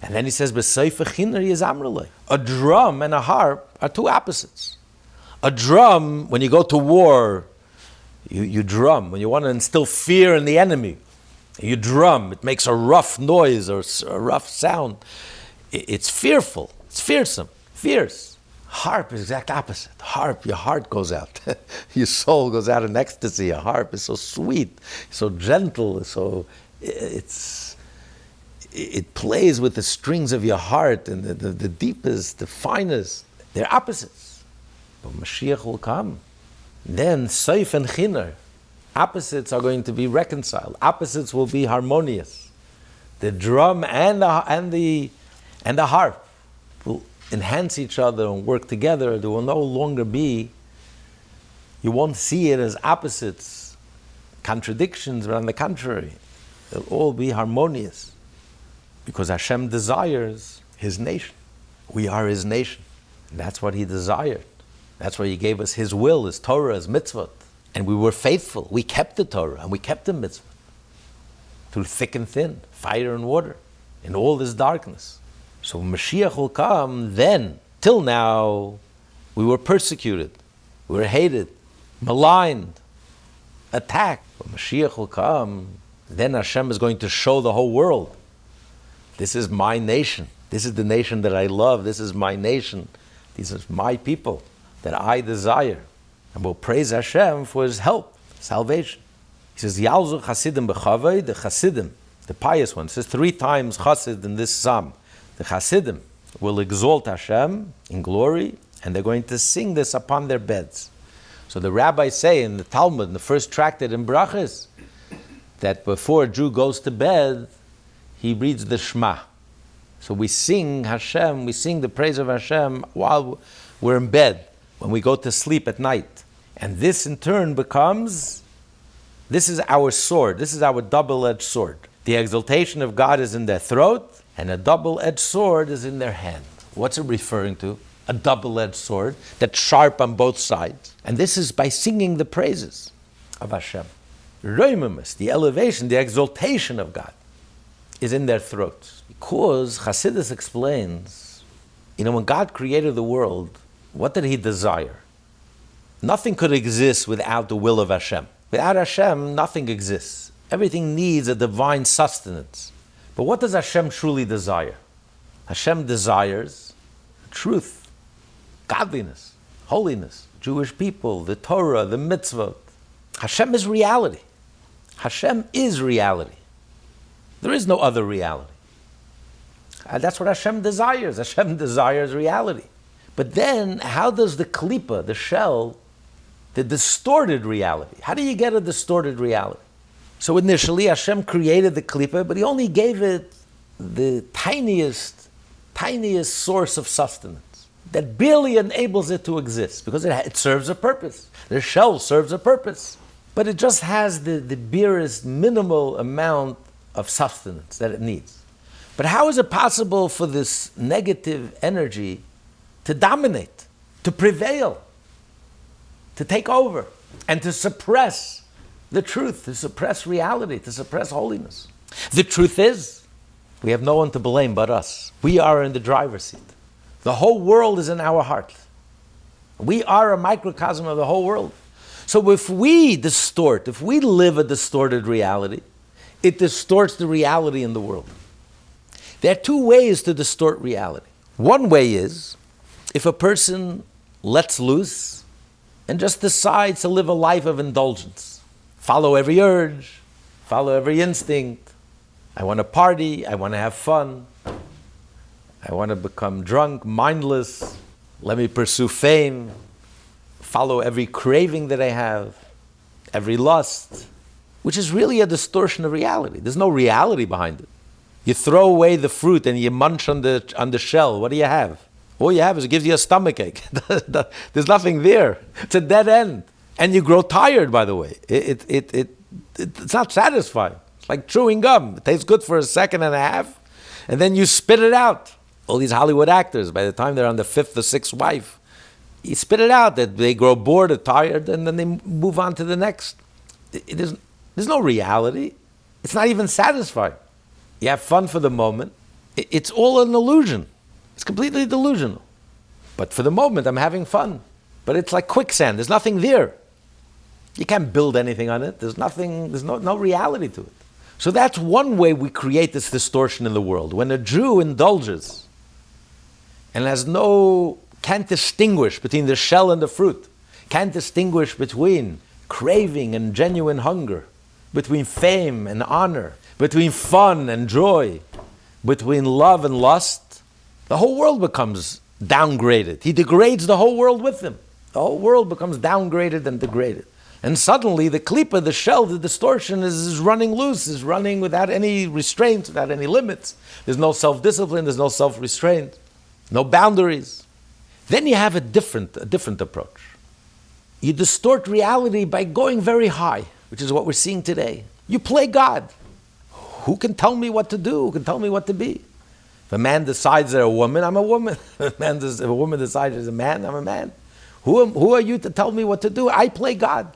And then he says, a drum and a harp are two opposites. A drum, when you go to war, you drum. When you want to instill fear in the enemy, you drum. It makes a rough noise or a rough sound. It's fearful. It's fearsome. Fierce. Harp is the exact opposite. Harp, your heart goes out. Your soul goes out in ecstasy. A harp is so sweet, so gentle, it plays with the strings of your heart and the deepest, the finest. They're opposites. But Mashiach will come. Then Seif and Chiner, opposites are going to be reconciled. Opposites will be harmonious. The drum and the harp will enhance each other and work together. There will no longer be, you won't see it as opposites, contradictions, but on the contrary, they'll all be harmonious. Because Hashem desires His nation. We are His nation. And that's what He desired. That's why He gave us His will, His Torah, His mitzvot. And we were faithful. We kept the Torah and we kept the mitzvot. Through thick and thin, fire and water, in all this darkness. So when Mashiach will come, then, till now, we were persecuted. We were hated, maligned, attacked. When Mashiach will come, then Hashem is going to show the whole world. This is my nation. This is the nation that I love. This is my nation. These are my people that I desire. And we'll praise Hashem for His help, salvation. He says, Yalzu Chasidim b'chavay, the Chasidim, the pious ones. It says 3 times Chasid in this psalm. The Chasidim will exalt Hashem in glory, and they're going to sing this upon their beds. So the rabbis say in the Talmud, in the first tractate in Brachas, that before a Jew goes to bed, he reads the Shema. So we sing Hashem, we sing the praise of Hashem while we're in bed, when we go to sleep at night. And this in turn becomes, this is our sword, this is our double-edged sword. The exaltation of God is in their throat, and a double-edged sword is in their hand. What's it referring to? A double-edged sword that's sharp on both sides. And this is by singing the praises of Hashem. Roimimus, the elevation, the exaltation of God, is in their throats. Because Hasidus explains, when God created the world, what did He desire? Nothing could exist without the will of Hashem. Without Hashem, nothing exists. Everything needs a divine sustenance. But what does Hashem truly desire? Hashem desires truth, godliness, holiness, Jewish people, the Torah, the mitzvot. Hashem is reality. Hashem is reality. There is no other reality. And that's what Hashem desires. Hashem desires reality. But then, how does the klipa, the shell, the distorted reality, how do you get a distorted reality? So initially, Hashem created the klipa, but He only gave it the tiniest source of sustenance that barely enables it to exist, because it serves a purpose. The shell serves a purpose. But it just has the barest minimal amount of sustenance that it needs. But how is it possible for this negative energy to dominate, to prevail, to take over, and to suppress the truth, to suppress reality, to suppress holiness? The truth is, we have no one to blame but us. We are in the driver's seat. The whole world is in our heart. We are a microcosm of the whole world. So if we distort, if we live a distorted reality, it distorts the reality in the world. There are 2 ways to distort reality. One way is if a person lets loose and just decides to live a life of indulgence. Follow every urge, follow every instinct. I want to party, I want to have fun. I want to become drunk, mindless. Let me pursue fame. Follow every craving that I have, every lust, which is really a distortion of reality. There's no reality behind it. You throw away the fruit and you munch on the shell. What do you have? All you have is it gives you a stomachache. There's nothing there. It's a dead end. And you grow tired, by the way. It's not satisfying. It's like chewing gum. It tastes good for a second and a half, and then you spit it out. All these Hollywood actors, by the time they're on the 5th or 6th wife, you spit it out. That they grow bored or tired, and then they move on to the next. There's no reality. It's not even satisfying. You have fun for the moment. It's all an illusion. It's completely delusional. But for the moment, I'm having fun. But it's like quicksand. There's nothing there. You can't build anything on it. There's no reality to it. So that's one way we create this distortion in the world. When a Jew indulges and can't distinguish between the shell and the fruit, can't distinguish between craving and genuine hunger, between fame and honor, between fun and joy, between love and lust, the whole world becomes downgraded. He degrades the whole world with him. The whole world becomes downgraded and degraded. And suddenly the klipa, the shell, the distortion is running loose, is running without any restraints, without any limits. There's no self-discipline, there's no self-restraint, no boundaries. Then you have a different approach. You distort reality by going very high, which is what we're seeing today. You play God. Who can tell me what to do? Who can tell me what to be? If a man decides they're a woman, I'm a woman. If a woman decides she's a man, I'm a man. Who are you to tell me what to do? I play God.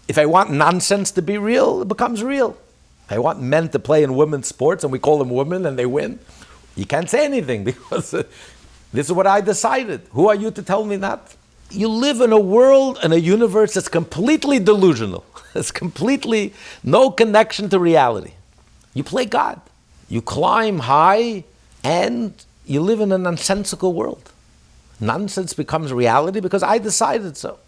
If I want nonsense to be real, it becomes real. If I want men to play in women's sports and we call them women and they win, you can't say anything because this is what I decided. Who are you to tell me that? You live in a world and a universe that's completely delusional. It's completely no connection to reality. You play God. You climb high and you live in a nonsensical world. Nonsense becomes reality because I decided so.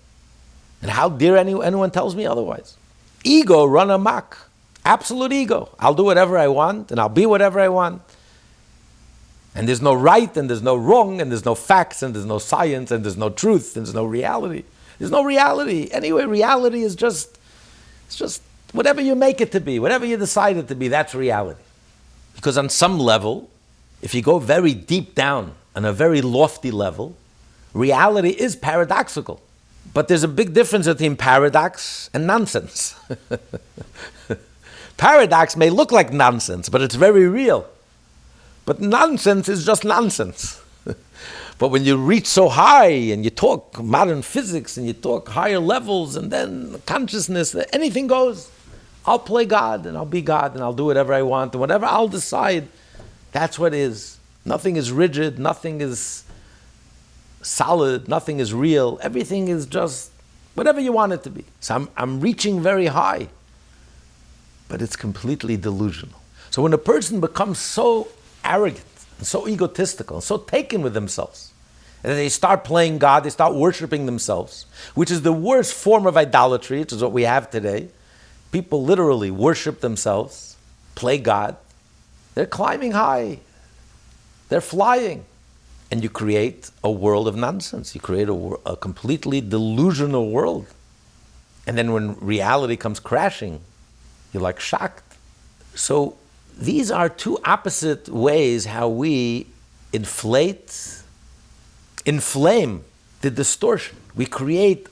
And how dare anyone tells me otherwise? Ego run amok. Absolute ego. I'll do whatever I want and I'll be whatever I want. And there's no right and there's no wrong and there's no facts and there's no science and there's no truth and there's no reality. There's no reality. Anyway, reality is just whatever you make it to be, whatever you decide it to be, that's reality. Because on some level, if you go very deep down on a very lofty level, reality is paradoxical. But there's a big difference between paradox and nonsense. Paradox may look like nonsense, but it's very real. But nonsense is just nonsense. But when you reach so high and you talk modern physics and you talk higher levels and then consciousness, anything goes. I'll play God and I'll be God and I'll do whatever I want and whatever I'll decide, that's what is. Nothing is rigid, nothing is solid, nothing is real. Everything is just whatever you want it to be. So I'm reaching very high, but it's completely delusional. So when a person becomes so arrogant and so egotistical and so taken with themselves, and they start playing God, they start worshiping themselves, which is the worst form of idolatry, which is what we have today. People literally worship themselves, play God. They're climbing high. They're flying. And you create a world of nonsense. You create a completely delusional world. And then when reality comes crashing, you're like shocked. So these are two opposite ways how we inflame the distortion. We create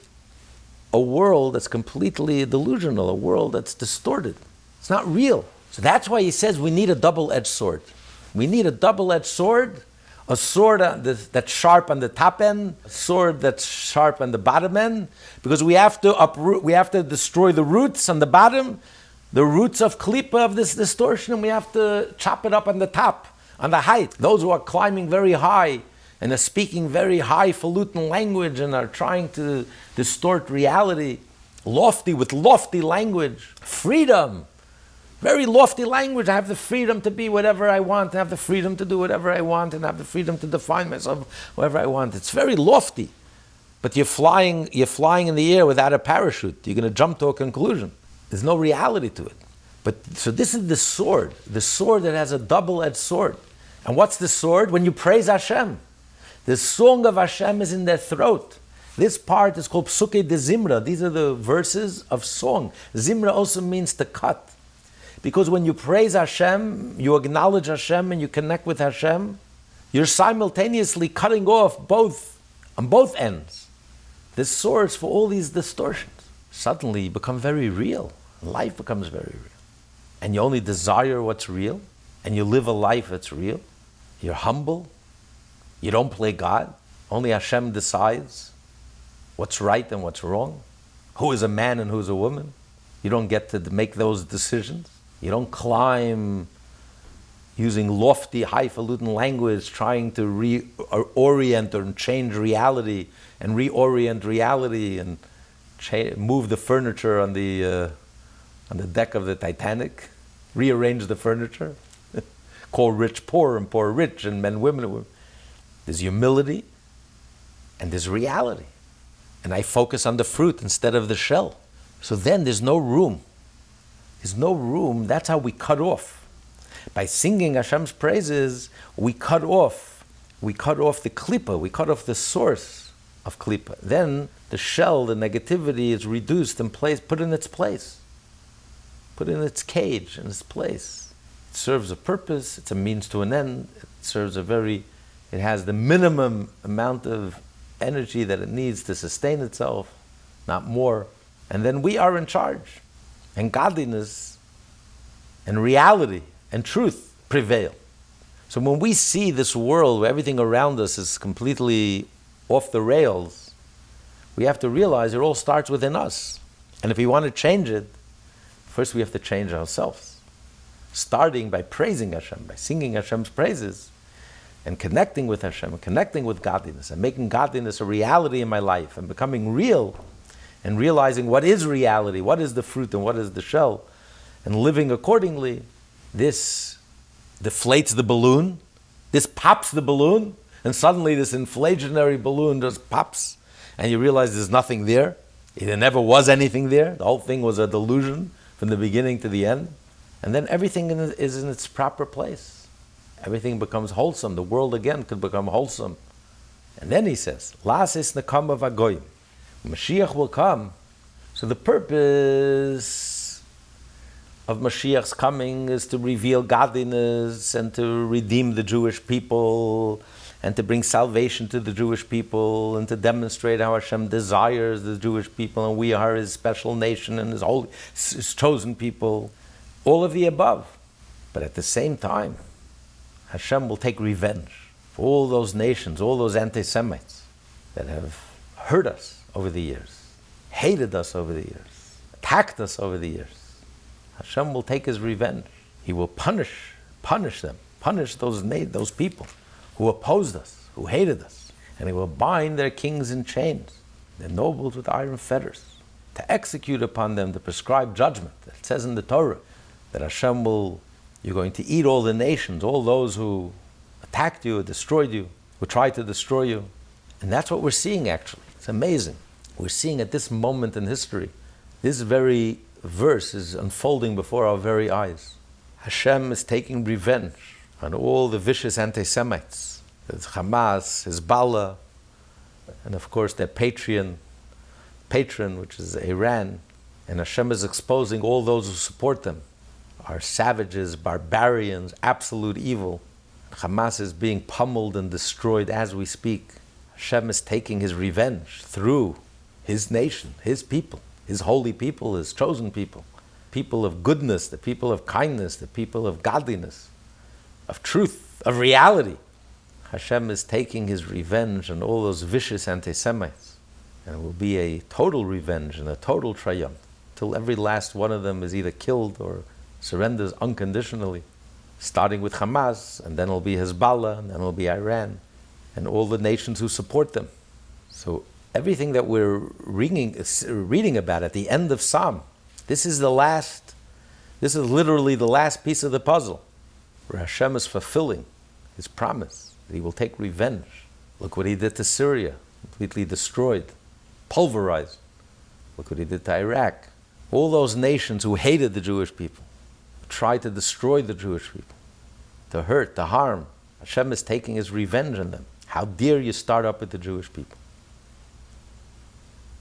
a world that's completely delusional, a world that's distorted. It's not real. So that's why he says we need a double-edged sword. We need a double-edged sword, a sword that's sharp on the top end, a sword that's sharp on the bottom end, because we have to uproot, we have to destroy the roots on the bottom, the roots of klipa of this distortion, and we have to chop it up on the top, on the height. Those who are climbing very high and are speaking very highfalutin language and are trying to distort reality, with lofty language, freedom, very lofty language. I have the freedom to be whatever I want, I have the freedom to do whatever I want, and I have the freedom to define myself however I want. It's very lofty, but you're flying in the air without a parachute. You're going to jump to a conclusion. There's no reality to it. So this is the sword that has a double-edged sword. And what's the sword? When you praise Hashem, the song of Hashem is in their throat. This part is called Pesukei Dezimra. These are the verses of song. Zimra also means to cut. Because when you praise Hashem, you acknowledge Hashem and you connect with Hashem, you're simultaneously cutting off on both ends the source for all these distortions. Suddenly you become very real. Life becomes very real. And you only desire what's real, and you live a life that's real. You're humble. You don't play God. Only Hashem decides what's right and what's wrong, who is a man and who is a woman. You don't get to make those decisions. You don't climb using lofty, highfalutin language, trying to reorient or change reality and reorient reality and move the furniture on the deck of the Titanic, rearrange the furniture, call rich poor and poor rich, and men women. There's humility and there's reality. And I focus on the fruit instead of the shell. So then there's no room. There's no room. That's how we cut off. By singing Hashem's praises, we cut off the klipa, we cut off the source of klipa. Then the shell, the negativity is reduced and put in its place. Put in its cage, in its place. It serves a purpose, it's a means to an end, it has the minimum amount of energy that it needs to sustain itself, not more. And then we are in charge. And godliness and reality and truth prevail. So when we see this world where everything around us is completely off the rails, we have to realize it all starts within us. And if we want to change it, first we have to change ourselves. Starting by praising Hashem, by singing Hashem's praises, and connecting with Hashem, and connecting with godliness, and making godliness a reality in my life, and becoming real, and realizing what is reality, what is the fruit and what is the shell, and living accordingly. This deflates the balloon, this pops the balloon, and suddenly this inflationary balloon just pops, and you realize there's nothing there. There never was anything there. The whole thing was a delusion from the beginning to the end. And then everything is in its proper place. Everything becomes wholesome. The world again could become wholesome. And then he says, La'asis nekama v'goyim. Mashiach will come. So the purpose of Mashiach's coming is to reveal godliness and to redeem the Jewish people and to bring salvation to the Jewish people and to demonstrate how Hashem desires the Jewish people and we are His special nation and His chosen people. All of the above. But at the same time, Hashem will take revenge for all those nations, all those anti-Semites that have hurt us over the years, hated us over the years, attacked us over the years. Hashem will take His revenge. He will punish them, punish those people who opposed us, who hated us. And He will bind their kings in chains, their nobles with iron fetters, to execute upon them the prescribed judgment. It says in the Torah that Hashem you're going to eat all the nations, all those who attacked you, destroyed you, who tried to destroy you. And that's what we're seeing actually. It's amazing. We're seeing at this moment in history, this very verse is unfolding before our very eyes. Hashem is taking revenge on all the vicious anti-Semites. There's Hamas, Hezbollah, and of course their patron, which is Iran. And Hashem is exposing all those who support them. Are savages, barbarians, absolute evil. Hamas is being pummeled and destroyed as we speak. Hashem is taking His revenge through His nation, His people, His holy people, His chosen people. People of goodness, the people of kindness, the people of godliness, of truth, of reality. Hashem is taking His revenge on all those vicious anti-Semites. And it will be a total revenge and a total triumph, till every last one of them is either killed or surrenders unconditionally, starting with Hamas, and then it'll be Hezbollah, and then it'll be Iran, and all the nations who support them. So everything that we're reading about at the end of Psalm, this is literally the last piece of the puzzle, where Hashem is fulfilling His promise that He will take revenge. Look what He did to Syria, completely destroyed, pulverized. Look what He did to Iraq. All those nations who hated the Jewish people, tried to destroy the Jewish people, to hurt, to harm. Hashem is taking His revenge on them. How dare you start up with the Jewish people?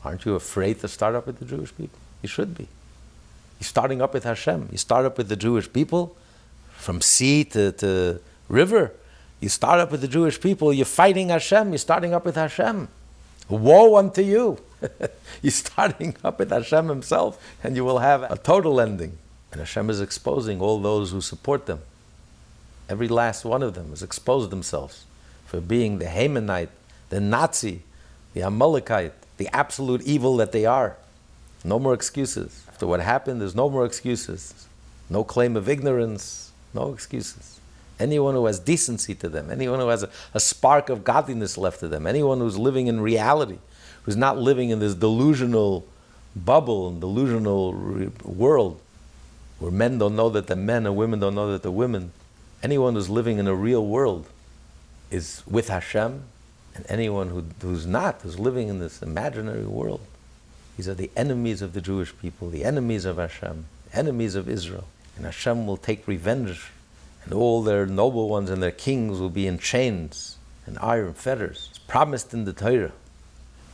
Aren't you afraid to start up with the Jewish people? You should be. You're starting up with Hashem. You start up with the Jewish people, from sea to river. You start up with the Jewish people. You're fighting Hashem. You're starting up with Hashem. Woe unto you. You're starting up with Hashem Himself, and you will have a total ending. And Hashem is exposing all those who support them. Every last one of them has exposed themselves for being the Hamanite, the Nazi, the Amalekite, the absolute evil that they are. No more excuses. After what happened, there's no more excuses. No claim of ignorance, no excuses. anyone who has decency to them, anyone who has a spark of godliness left to them, anyone who's living in reality, who's not living in this delusional bubble and delusional world where men don't know that they're men and women don't know that they're women. Anyone who's living in a real world is with Hashem, and anyone who's not, who's living in this imaginary world, these are the enemies of the Jewish people, the enemies of Hashem, enemies of Israel. And Hashem will take revenge, and all their noble ones and their kings will be in chains and iron fetters. It's promised in the Torah.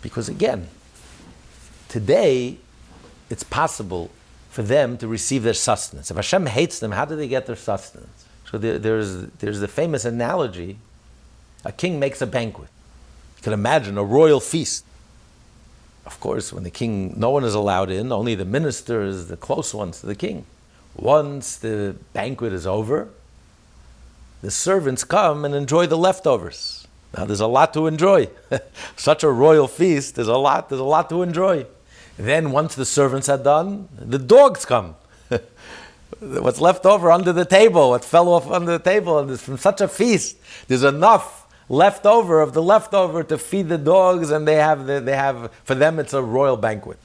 Because again, today it's possible for them to receive their sustenance. If Hashem hates them, how do they get their sustenance? So there's the famous analogy, a king makes a banquet. You can imagine a royal feast. Of course, when the king, no one is allowed in, only the ministers, the close ones to the king. Once the banquet is over, the servants come and enjoy the leftovers. Now there's a lot to enjoy. Such a royal feast, there's a lot to enjoy. Then once the servants are done, the dogs come. What's left over under the table, what fell off under the table, and from such a feast, there's enough leftover of the leftover to feed the dogs, and they have for them it's a royal banquet.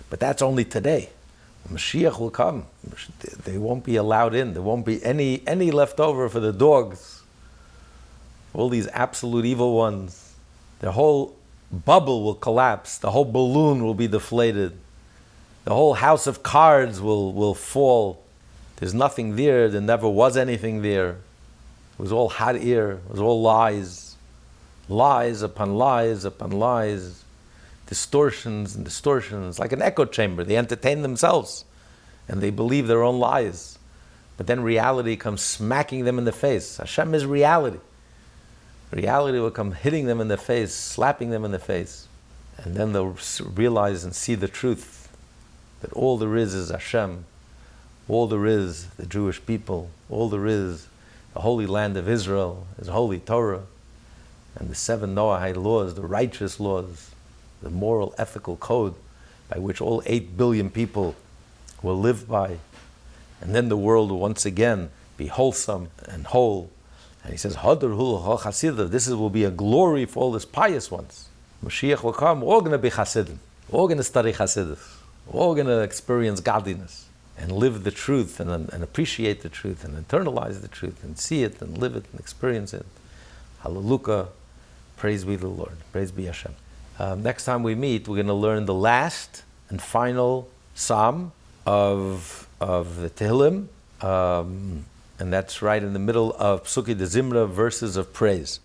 But that's only today. Mashiach will come. They won't be allowed in. There won't be any leftover for the dogs. All these absolute evil ones. Their whole bubble will collapse. The whole balloon will be deflated. The whole house of cards will fall. There's nothing there. There never was anything there. It was all hot air. It was all lies. Lies upon lies upon lies. Distortions and distortions. Like an echo chamber. They entertain themselves. And they believe their own lies. But then reality comes smacking them in the face. Hashem is reality. Reality will come hitting them in the face, slapping them in the face. And then they'll realize and see the truth. That all there is Hashem. All there is the Jewish people. All there is the holy land of Israel, His holy Torah. And the 7 Noahide laws, the righteous laws, the moral, ethical code by which all 8 billion people will live by. And then the world will once again be wholesome and whole. And he says, this will be a glory for all these pious ones. Mashiach will come, we're all going to be Hasidim. We're all going to study Hasidus. We're all going to experience godliness and live the truth and appreciate the truth and internalize the truth and see it and live it and experience it. Hallelukah. Praise be the Lord. Praise be Hashem. Next time we meet, we're going to learn the last and final psalm of the Tehillim. And that's right in the middle of Pesukei Dezimra, verses of praise.